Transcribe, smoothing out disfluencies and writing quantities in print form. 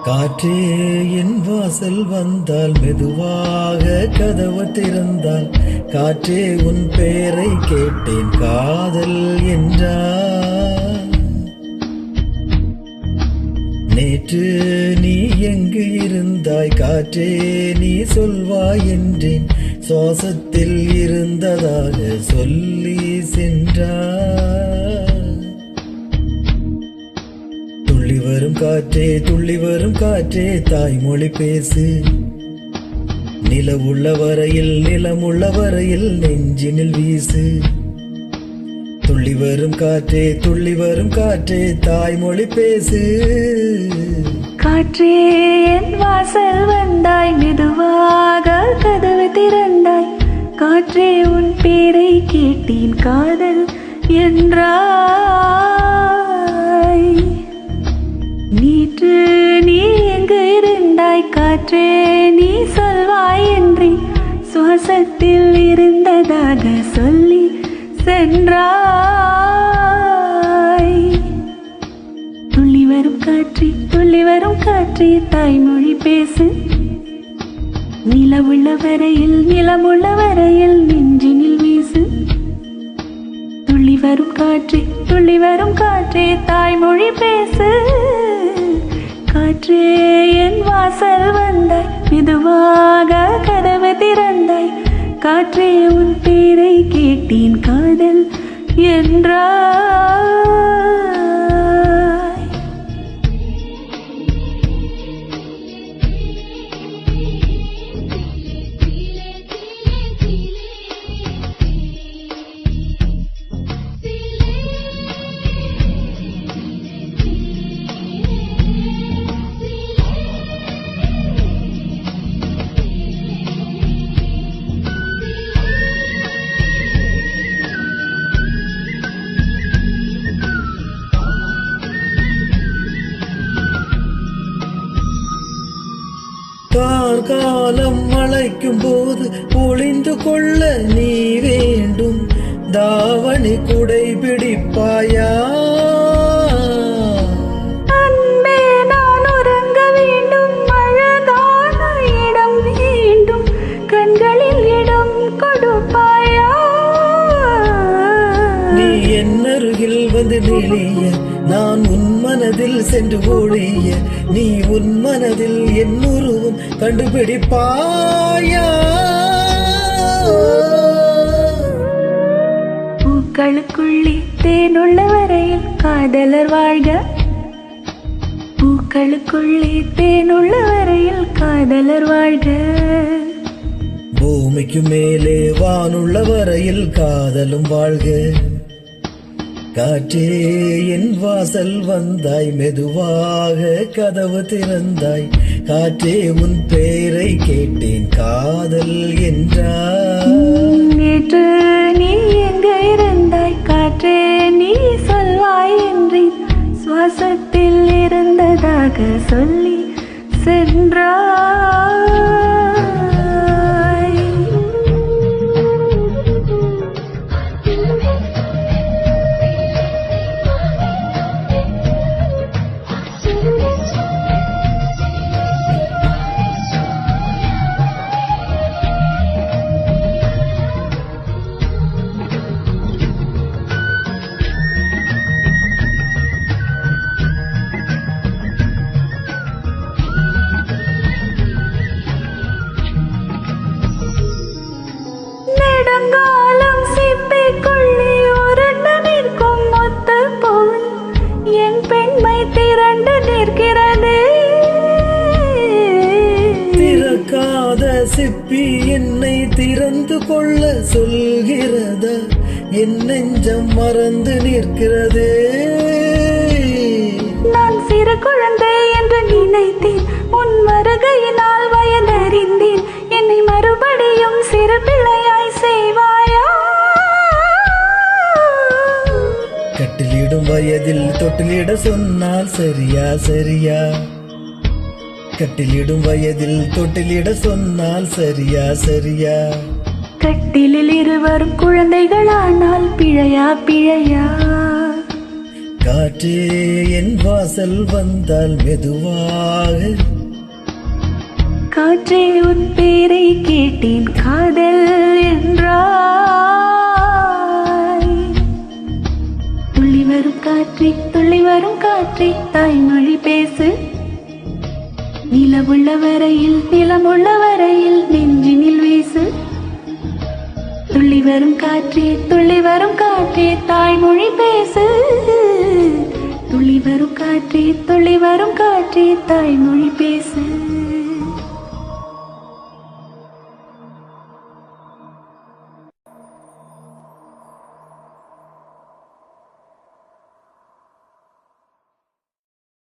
காற்றே என் வாசல் வந்தால் மெதுவாக கதவு திறந்தால் காற்றே உன் பெயரை கேட்டேன் காதல் என்றார். நேற்று நீ எங்கு இருந்தாய் காற்றே நீ சொல்வாய் என்றேன் சுவாசத்தில் இருந்ததாக சொல்லி சென்றார். துள்ளி வரும் காற்றே தாய்மொழி பேசு. நிலவுள்ள வரையில் நிலமுள்ள வரையில் நெஞ்சினில் வீசு. துள்ளி வரும் காற்றே தாய்மொழி பேசு. காற்றே என் வாசல் வந்தாய் மெதுவாக கதவு திறந்தாய் காற்றே உன் பேரை கேட்டேன் காதல் என்றாய். நேற்று நீ எங்கு இருந்தாய் காற்றே நீ சொல்வாய் என்று சுவாசத்தில் இருந்ததாக சொல்லி சென்றாய். துள்ளி வரும் காற்றே தாய்மொழி பேசு. நிலமுள்ள வரையில் நெஞ்சினில் வீசு. துள்ளி வரும் காற்றே தாய்மொழி பேசு. காற்றே என் வாசல் வந்தாய் மெதுவாக கதவு திறந்தாய் காற்றே உன் பேரை கேட்டேன் காதல் என்றாய். காலம் அழைக்கும் போது ஒளிந்து கொள்ள நீ வேண்டும். தாவணி குடை பிடிப்பாயா? அன்பே நான் உறங்க வேண்டும். அழகான இடம் வேண்டும். கண்களில் இடம் கொடுப்பாயா? நீ என் அருகில் வந்து நெளிய நான் உன் மனதில் சென்று ஒழிய நீ உன் மனதில் என் உருவம் கண்டுபிடிப்பாயா? பூக்களுக்குள்ளே தேனுள்ள வரையில் காதலர் வாழ்க. பூக்களுக்குள்ளே தேனுள்ள வரையில் காதலர் வாழ்க. பூமிக்கு மேலே வானுள்ள வரையில் காதலும் வாழ்க. காற்றே என் வாசல் வந்தாய் மெதுவாக கதவு திறந்தாய் காற்றே உன் பெயரை கேட்டேன் காதல் என்றார். நேற்று நீ எங்கு இருந்தாய் காற்றே நீ சொல்வாய் என்றேன் சுவாசத்தில் இருந்ததாக சொல்லி சென்றாய். நெடுங்காலம் சிப்பிக்குள்ளே உருண்டு நிற்கும் மொத்த போல் என் பெண்மை திரண்டு நிற்கிறது. திறக்காத சிப்பி என்னை திறந்து கொள்ள சொல்கிறதா? என் நெஞ்சம் மறந்து நிற்கிறது. நான் சிறு குழந்தை என்று நினைத்தேன். உன் வருகையினால் வயதறிந்தேன். என்னை மறுபடியும் சிறு பிள்ளையாய் செய்வாயா? கட்டிலிடும் வயதில் தொட்டிலிட சொன்னால் சரியா சரியா? கட்டிலிடும் வயதில் தொட்டிலிட சொன்னால் சரியா சரியா? கட்டிலில் இருவரும் குழந்தைகளானால் பிழையா பிழையா? காற்றே என் வாசல் வந்தால் மெதுவாக. காற்றே உன் பேரை கேட்டேன் காதல் என்றாய். துள்ளி வரும் காற்றே துள்ளி வரும் காற்றே தாய்மொழி பேசு. நிலமுள்ள வரையில் நிலமுள்ள வரையில் நெஞ்சினில் வீசு. துள்ளி வரும் காற்றே துள்ளி வரும் காற்றே தாய்மொழி பேசு. துள்ளி வரும் காற்றே துள்ளி வரும் காற்றே தாய்மொழி பேசு.